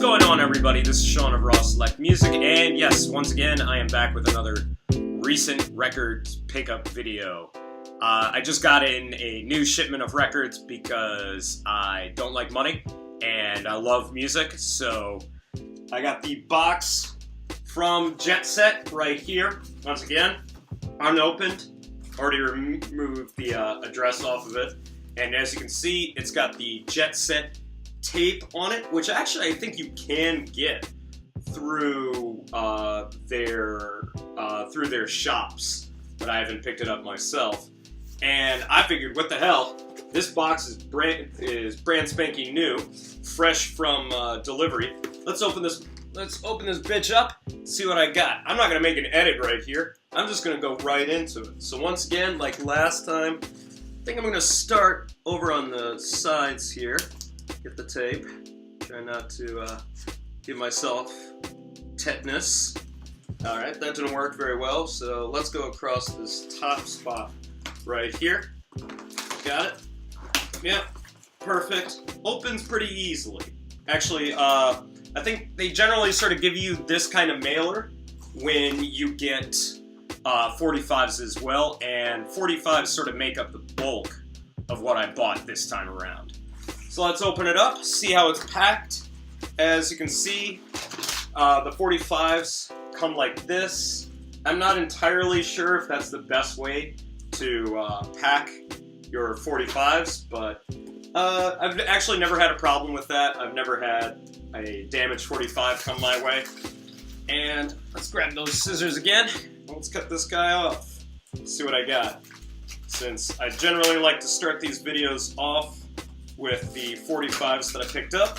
going on, everybody? This is Sean of Raw Select Music, and yes, once again, I am back with another recent record pickup video. I just got in a new shipment of records because I don't like money, and I love music, so I got the box from Jet Set right here, once again, unopened. Already removed the address off of it, and as you can see, it's got the Jet Set tape on it, which actually I think you can get through their shops, but I haven't picked it up myself. And I figured, what the hell? This box is brand spanking new, fresh from delivery. Let's open this bitch up, see what I got. I'm not gonna make an edit right here. I'm just gonna go right into it. So once again, like last time, I think I'm gonna start over on the sides here. Get the tape. Try not to give myself tetanus. Alright, that didn't work very well, so let's go across this top spot right here. Got it? Yeah, perfect. Opens pretty easily. Actually, I think they generally sort of give you this kind of mailer when you get 45s as well, and 45s sort of make up the bulk of what I bought this time around. So let's open it up, see how it's packed. As you can see, the 45s come like this. I'm not entirely sure if that's the best way to pack your 45s, but I've actually never had a problem with that. I've never had a damaged 45 come my way. And let's grab those scissors again. Let's cut this guy off. Let's see what I got. Since I generally like to start these videos off with the 45s that I picked up.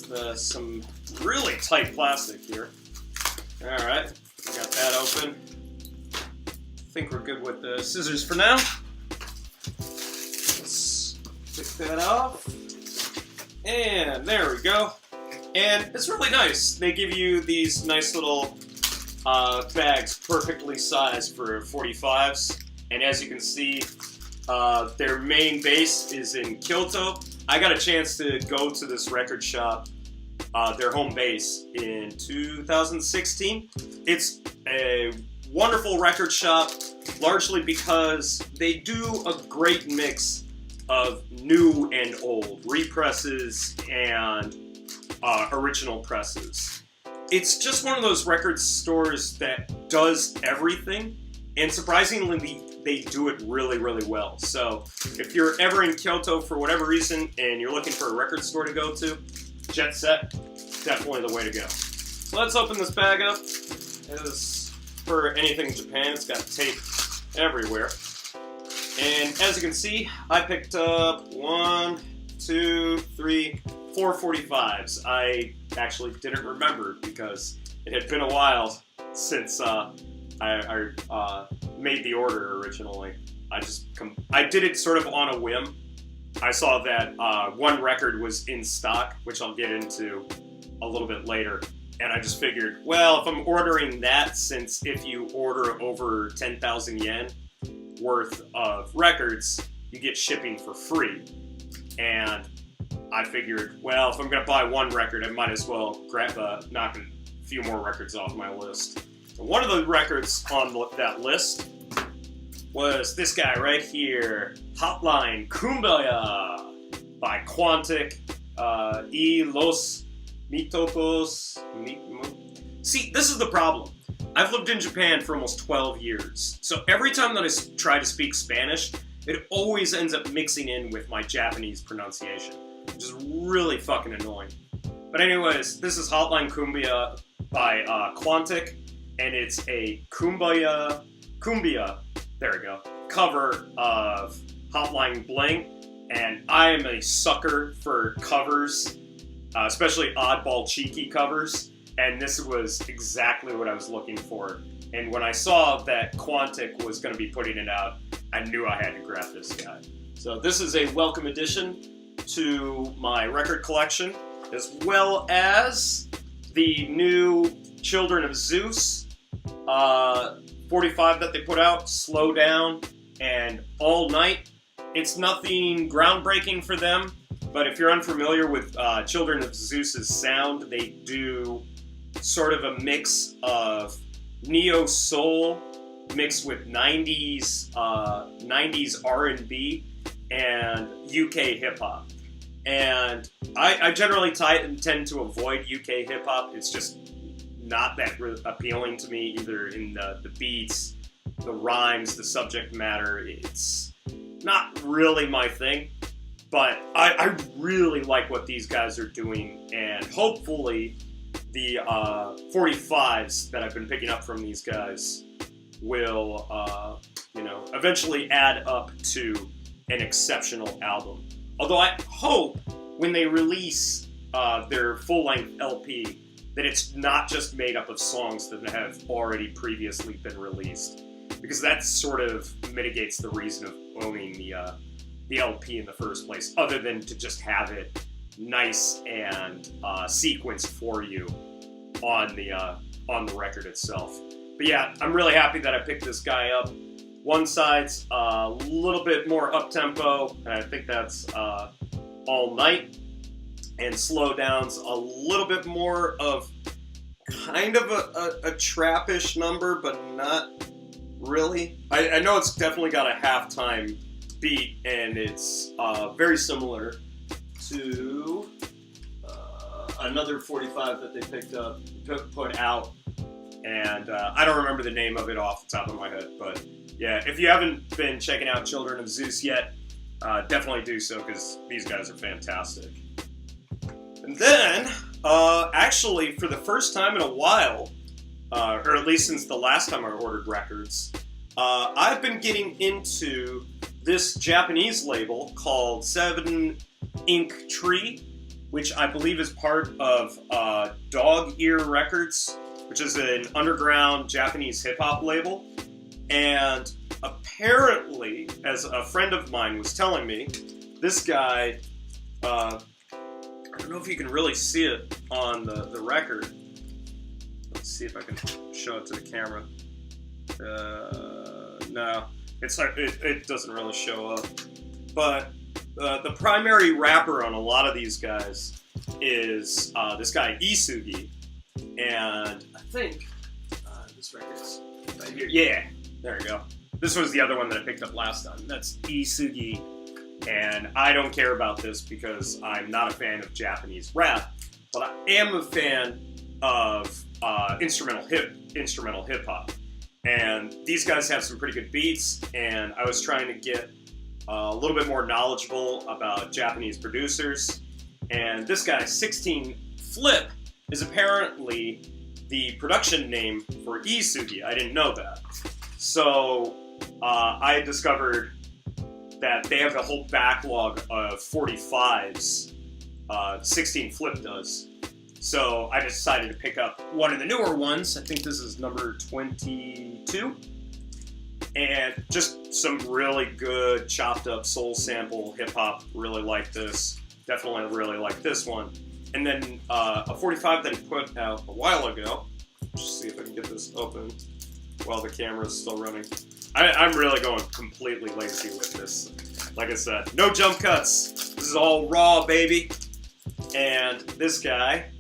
It's some really tight plastic here. Alright, got that open. I think we're good with the scissors for now. Let's pick that off. And there we go. And it's really nice. They give you these nice little bags perfectly sized for 45s. And as you can see, their main base is in Kyoto. I got a chance to go to this record shop, their home base, in 2016. It's a wonderful record shop, largely because they do a great mix of new and old, represses and original presses. It's just one of those record stores that does everything, and surprisingly, they do it really, really well. So if you're ever in Kyoto for whatever reason and you're looking for a record store to go to, Jet Set, definitely the way to go. So let's open this bag up. As for anything in Japan, it's got tape everywhere. And as you can see, I picked up 1, 2, 3, 4 45s. I actually didn't remember because it had been a while since I made the order originally. I did it sort of on a whim. I saw that one record was in stock, which I'll get into a little bit later, and I just figured, well, if I'm ordering that, since if you order over 10,000 yen worth of records, you get shipping for free. And I figured, well, if I'm going to buy one record, I might as well knock a few more records off my list. One of the records on that list was this guy right here, Hotline Kumbaya by Quantic, y los mitocos. See, this is the problem. I've lived in Japan for almost 12 years, so every time that I try to speak Spanish, it always ends up mixing in with my Japanese pronunciation, which is really fucking annoying. But anyways, this is Hotline Kumbaya by Quantic. And it's a cumbia, there we go, cover of Hotline Bling. And I am a sucker for covers, especially oddball, cheeky covers. And this was exactly what I was looking for. And when I saw that Quantic was going to be putting it out, I knew I had to grab this guy. So this is a welcome addition to my record collection, as well as the new Children of Zeus 45 that they put out, Slow Down and All Night. It's nothing groundbreaking for them. But if you're unfamiliar with Children of Zeus's sound, they do sort of a mix of neo-soul mixed with 90s R&B and UK hip-hop. And I generally tend to avoid UK hip-hop. It's just not that appealing to me, either in the beats, the rhymes, the subject matter. It's not really my thing. But I really like what these guys are doing, and hopefully the 45s that I've been picking up from these guys will, eventually add up to an exceptional album. Although I hope when they release their full-length LP that it's not just made up of songs that have already previously been released, because that sort of mitigates the reason of owning the LP in the first place, other than to just have it nice and sequenced for you on the record itself. But yeah, I'm really happy that I picked this guy up. One side's a little bit more up-tempo, and I think that's All Night, and Slow Down's a little bit more of kind of a trappish number, but not really. I know it's definitely got a halftime beat, and it's very similar to another 45 that they picked up, put out, and I don't remember the name of it off the top of my head, but yeah, if you haven't been checking out Children of Zeus yet, definitely do so, because these guys are fantastic. And then, actually, for the first time in a while, or at least since the last time I ordered records, I've been getting into this Japanese label called 7 Ink Tree, which I believe is part of Dog Ear Records, which is an underground Japanese hip-hop label. And apparently, as a friend of mine was telling me, this guy, I don't know if you can really see it on the record. Let's see if I can show it to the camera. No, it doesn't really show up. But the primary rapper on a lot of these guys is this guy Isugi, and I think this record's right here. Yeah, there we go. This was the other one that I picked up last time. That's Isugi, and I don't care about this because I'm not a fan of Japanese rap, but I am a fan of instrumental hip hop. And these guys have some pretty good beats, and I was trying to get a little bit more knowledgeable about Japanese producers. And this guy, 16 Flip, is apparently the production name for Isugi. I didn't know that. So I discovered that they have a whole backlog of 45s, 16 Flip does. So I decided to pick up one of the newer ones. I think this is number 22. And just some really good chopped up soul sample hip-hop. Really like this. Definitely really like this one. And then a 45 that he put out a while ago. Just see if I can get this open while the camera's still running. I'm really going completely lazy with this. Like I said, no jump cuts. This is all raw, baby. And this guy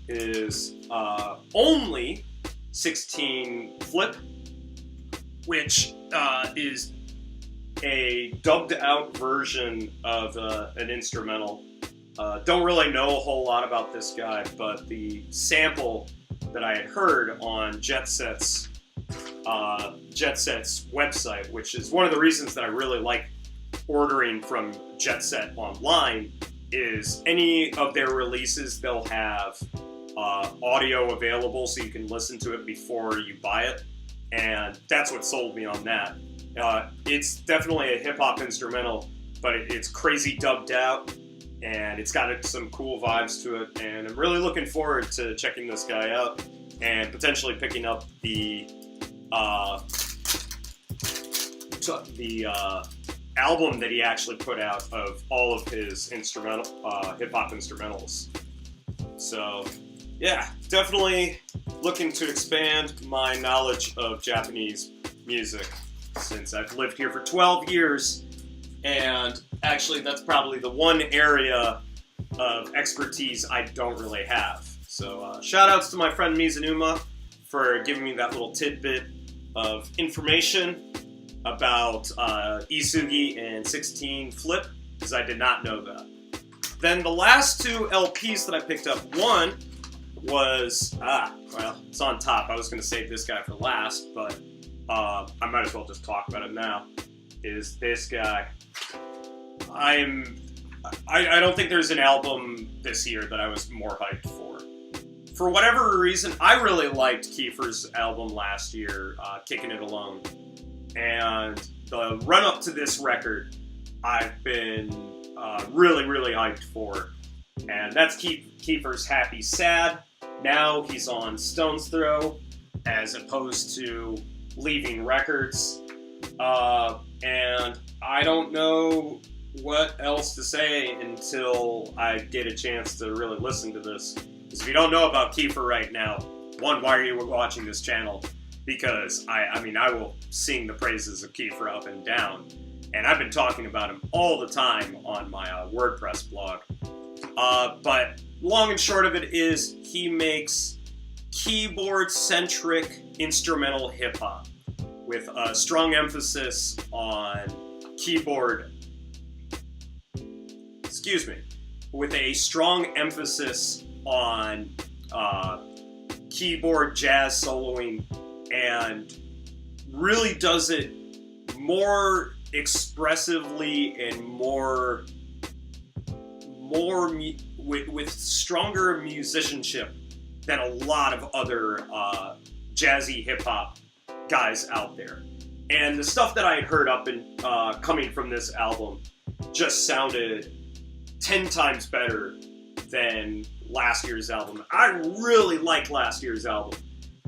is only 16 Flip, which is a dubbed out version of an instrumental. Don't really know a whole lot about this guy, but the sample that I had heard on Jet Set's website, which is one of the reasons that I really like ordering from Jet Set online, is any of their releases, they'll have audio available so you can listen to it before you buy it, and that's what sold me on that. It's definitely a hip-hop instrumental, but it's crazy dubbed out, and it's got some cool vibes to it, and I'm really looking forward to checking this guy out and potentially picking up the album that he actually put out of all of his hip-hop instrumentals. So yeah, definitely looking to expand my knowledge of Japanese music, since I've lived here for 12 years and Actually, that's probably the one area of expertise I don't really have. So shout outs to my friend Mizunuma for giving me that little tidbit of information about Isugi and 16 Flip, because I did not know that. Then the last two LPs that I picked up, one was, well, it's on top. I was going to save this guy for last, but I might as well just talk about it now, is this guy. I don't think there's an album this year that I was more hyped for. For whatever reason, I really liked Kiefer's album last year, Kicking It Alone. And the run-up to this record, I've been really, really hyped for. And that's Kiefer's Happy Sad. Now he's on Stone's Throw, as opposed to Leaving Records. And I don't know what else to say until I get a chance to really listen to this. Because if you don't know about Kiefer right now, one, why are you watching this channel? Because I mean, I will sing the praises of Kiefer up and down. And I've been talking about him all the time on my WordPress blog. But long and short of it is, he makes keyboard-centric instrumental hip-hop with a strong emphasis on with a strong emphasis on keyboard jazz soloing, and really does it more expressively and more with stronger musicianship than a lot of other jazzy hip-hop guys out there. And the stuff that I had heard up and coming from this album just sounded 10 times better than last year's album. I really like last year's album,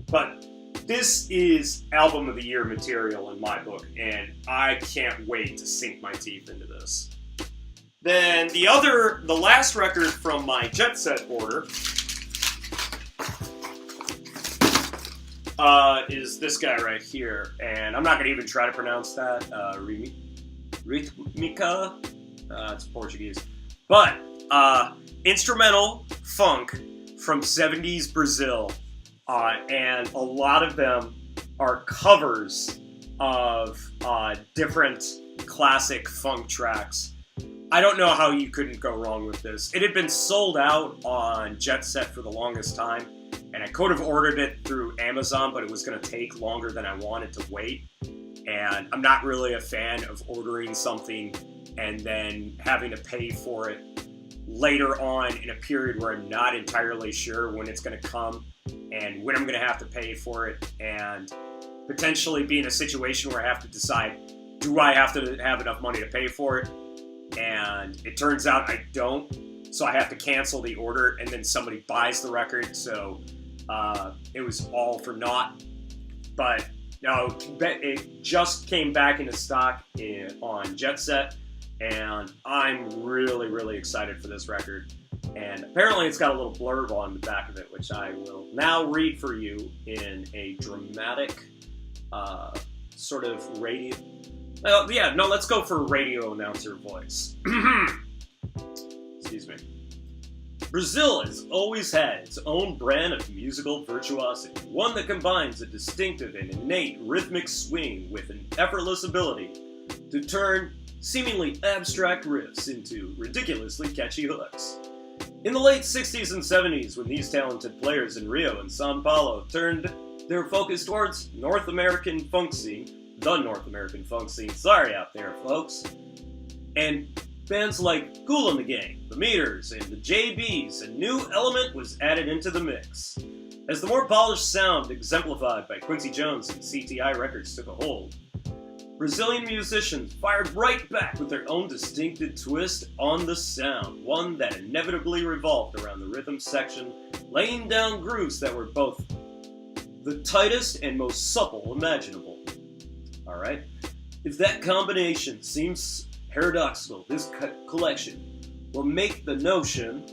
but this is album of the year material in my book, and I can't wait to sink my teeth into this. Then the last record from my Jet Set order is this guy right here, and I'm not going to even try to pronounce that. Ritmica? It's Portuguese. But instrumental funk from 70s Brazil, and a lot of them are covers of different classic funk tracks. I don't know how you couldn't go wrong with this. It had been sold out on Jet Set for the longest time, and I could have ordered it through Amazon, but it was going to take longer than I wanted to wait. And I'm not really a fan of ordering something and then having to pay for it later on in a period where I'm not entirely sure when it's going to come and when I'm going to have to pay for it, and potentially be in a situation where I have to decide, do I have to have enough money to pay for it? And it turns out I don't, so I have to cancel the order, and then somebody buys the record, so it was all for naught. But no, it just came back into stock on Jet Set, and I'm really, really excited for this record. And apparently it's got a little blurb on the back of it, which I will now read for you in a dramatic sort of radio... let's go for radio announcer voice. Excuse me. Brazil has always had its own brand of musical virtuosity, one that combines a distinctive and innate rhythmic swing with an effortless ability to turn seemingly abstract riffs into ridiculously catchy hooks. In the late 60s and 70s, when these talented players in Rio and São Paulo turned their focus towards the North American funk scene, sorry out there, folks, and bands like Kool and the Gang, The Meters, and the JBs, a new element was added into the mix. As the more polished sound exemplified by Quincy Jones and CTI Records took a hold, Brazilian musicians fired right back with their own distinctive twist on the sound, one that inevitably revolved around the rhythm section, laying down grooves that were both the tightest and most supple imaginable. Alright? If that combination seems paradoxical, this collection will make the notion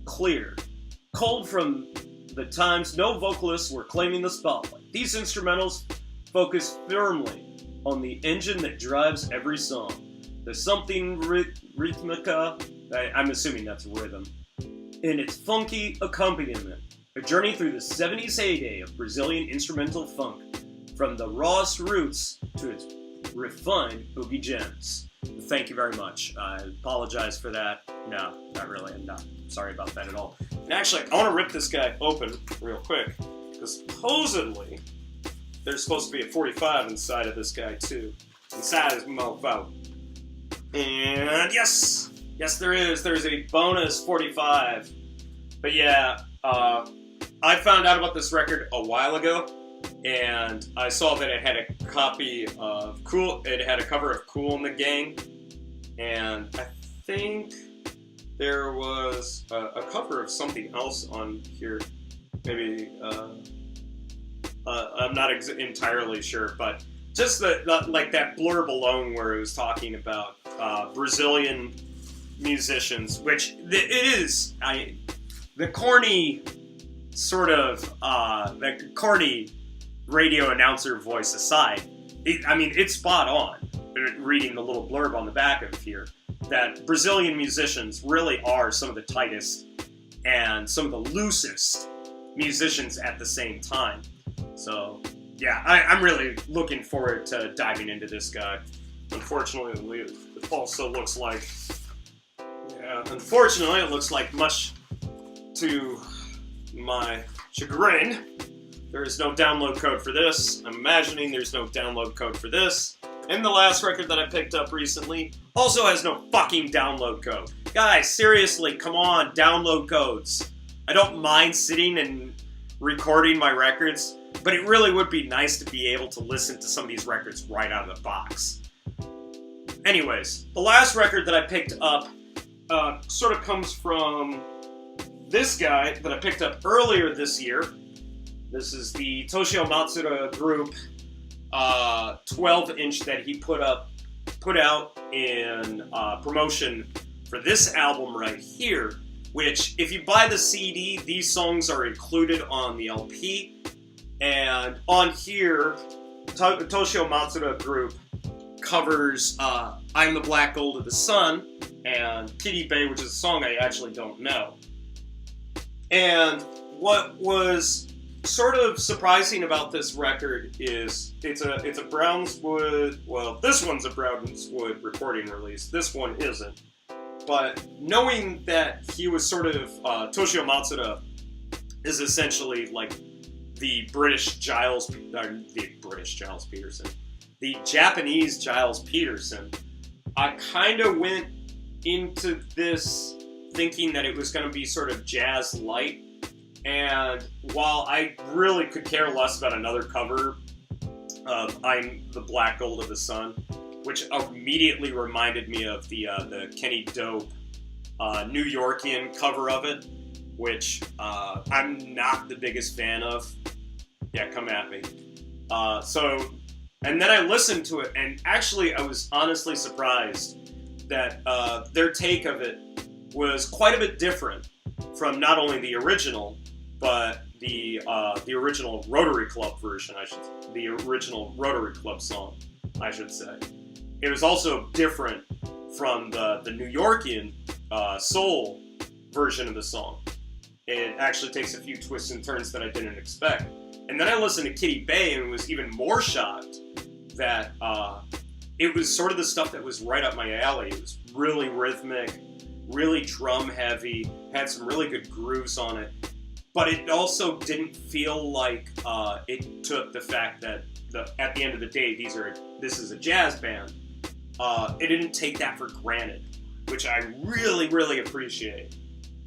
clear. Culled from the times no vocalists were claiming the spotlight, these instrumentals focus firmly on the engine that drives every song. the something rhythmica, I'm assuming that's rhythm, in its funky accompaniment. A journey through the 70s heyday of Brazilian instrumental funk, from the rawest roots to its refined boogie gems. Thank you very much. I apologize for that. No, not really. I'm not sorry about that at all. And actually, I want to rip this guy open real quick, because supposedly there's supposed to be a 45 inside of this guy too. Inside his mofo. And yes! Yes, there is. There's a bonus 45. But yeah, I found out about this record a while ago, and I saw that it had a copy of Cool. It had a cover of Kool and the Gang, and I think there was a cover of something else on here. Maybe I'm not entirely sure, but just like that blurb alone, where it was talking about Brazilian musicians, which it is. The corny sort of the corny radio announcer voice aside, it's spot on. Reading the little blurb on the back of here, that Brazilian musicians really are some of the tightest and some of the loosest musicians at the same time. So yeah, I'm really looking forward to diving into this guy. Unfortunately, it also looks like, much to my chagrin, there is no download code for this. I'm imagining there's no download code for this. And the last record that I picked up recently also has no fucking download code. Guys, seriously, come on, download codes. I don't mind sitting and recording my records, but it really would be nice to be able to listen to some of these records right out of the box. Anyways, the last record that I picked up sort of comes from this guy that I picked up earlier this year. This is the Toshio Matsuda Group 12-inch that he put out in promotion for this album right here, which, if you buy the CD, these songs are included on the LP. And on here, Toshio Matsuda Group covers I'm the Black Gold of the Sun and Kitty Bay, which is a song I actually don't know. And what was sort of surprising about this record is it's a Brownswood, well, this one's a Brownswood recording release, this one isn't. But knowing that he was sort of, Toshio Matsuda is essentially like the Japanese Giles Peterson, I kind of went into this thinking that it was going to be sort of jazz light. And while I really could care less about another cover of I'm the Black Gold of the Sun, which immediately reminded me of the Kenny Dope New Yorkian cover of it, which I'm not the biggest fan of. Yeah, come at me. And then I listened to it, and actually I was honestly surprised that their take of it was quite a bit different from not only the original, but the original Rotary Club version, the original Rotary Club song, I should say. It was also different from the New Yorkian soul version of the song. It actually takes a few twists and turns that I didn't expect. And then I listened to Kitty Bay and was even more shocked that it was sort of the stuff that was right up my alley. It was really rhythmic, really drum heavy, had some really good grooves on it. But it also didn't feel like it took the fact that at the end of the day, this is a jazz band. It didn't take that for granted, which I really, really appreciate,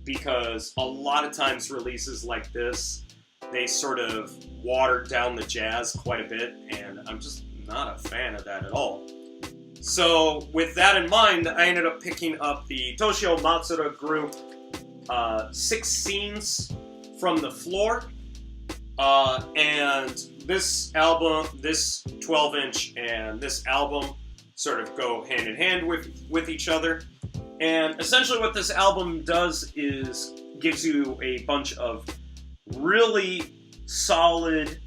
because a lot of times releases like this, they sort of water down the jazz quite a bit, and I'm just not a fan of that at all. So with that in mind, I ended up picking up the Toshio Matsuda Group 6 Scenes from the Floor, and this album, this 12-inch and this album sort of go hand in hand with each other. And essentially what this album does is gives you a bunch of really solid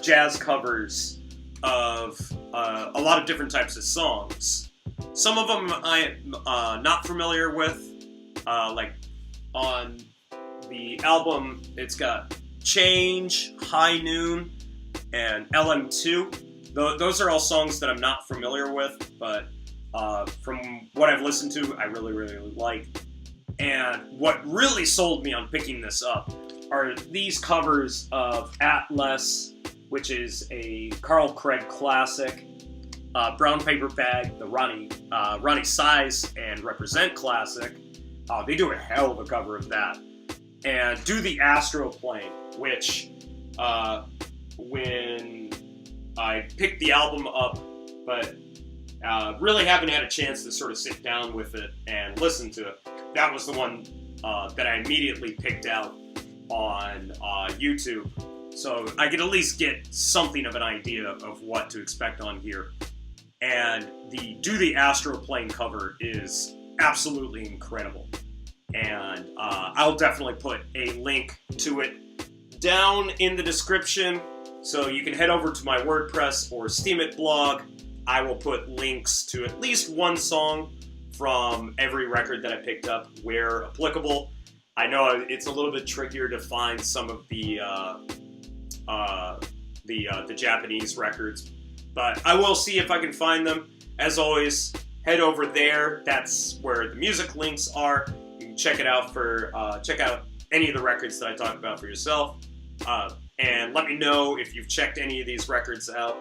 jazz covers of a lot of different types of songs. Some of them I'm not familiar with. Like on the album, it's got Change, High Noon, and LM2. Those are all songs that I'm not familiar with, but from what I've listened to, I really, really like. And what really sold me on picking this up are these covers of Atlas, which is a Carl Craig classic, Brown Paper Bag, the Ronnie Size and Represent classic. They do a hell of a cover of that. And Do the Astroplane, which when I picked the album up, but really haven't had a chance to sort of sit down with it and listen to it. That was the one that I immediately picked out on YouTube. So I could at least get something of an idea of what to expect on here. And the Do the Astroplane cover is absolutely incredible. And I'll definitely put a link to it down in the description. So you can head over to my WordPress or Steemit blog. I will put links to at least one song from every record that I picked up where applicable. I know it's a little bit trickier to find some of the Japanese records, but I will see if I can find them. As always, head over there. That's where the music links are. You can check it out check out any of the records that I talk about for yourself, and let me know if you've checked any of these records out.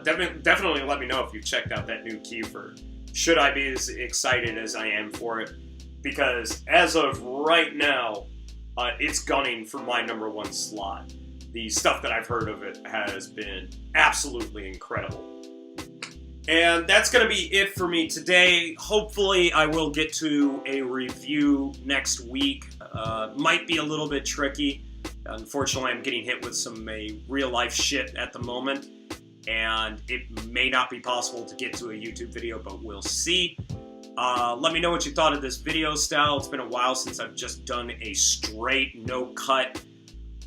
Definitely let me know if you've checked out that new Kiefer. Should I be as excited as I am for it? Because as of right now, it's gunning for my #1 slot. The stuff that I've heard of it has been absolutely incredible. And that's going to be it for me today. Hopefully I will get to a review next week. Might be a little bit tricky. Unfortunately, I'm getting hit with some real-life shit at the moment, and it may not be possible to get to a YouTube video, but we'll see. Let me know what you thought of this video style. It's been a while since I've just done a straight, no-cut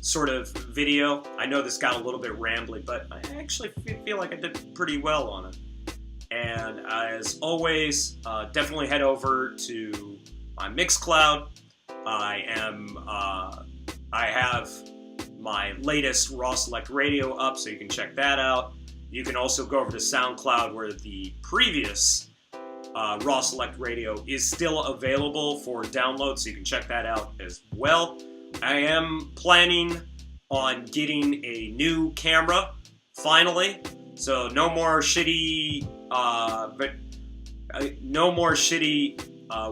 sort of video. I know this got a little bit rambly, but I actually feel like I did pretty well on it. And as always, definitely head over to my Mixcloud. I have my latest Raw Select Radio up, so you can check that out. You can also go over to SoundCloud, where the previous Raw Select Radio is still available for download, so you can check that out as well. I am planning on getting a new camera, finally. So no more shitty,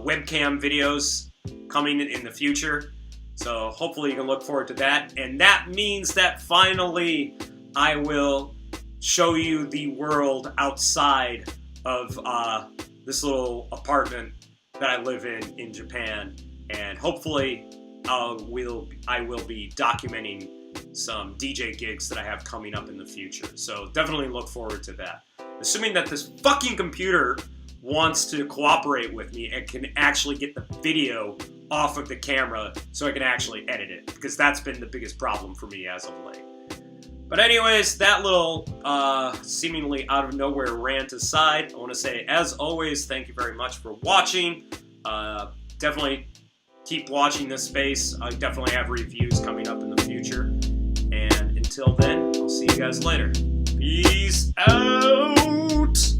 webcam videos coming in the future. So hopefully you can look forward to that. And that means that finally I will show you the world outside of this little apartment that I live in Japan. And hopefully I will be documenting some DJ gigs that I have coming up in the future. So definitely look forward to that. Assuming that this fucking computer wants to cooperate with me and can actually get the video off of the camera so I can actually edit it, because that's been the biggest problem for me as of late. But anyways, that little seemingly out of nowhere rant aside, I want to say, as always, thank you very much for watching. Definitely keep watching this space. I definitely have reviews coming up in the future. And until then, I'll see you guys later. Peace out!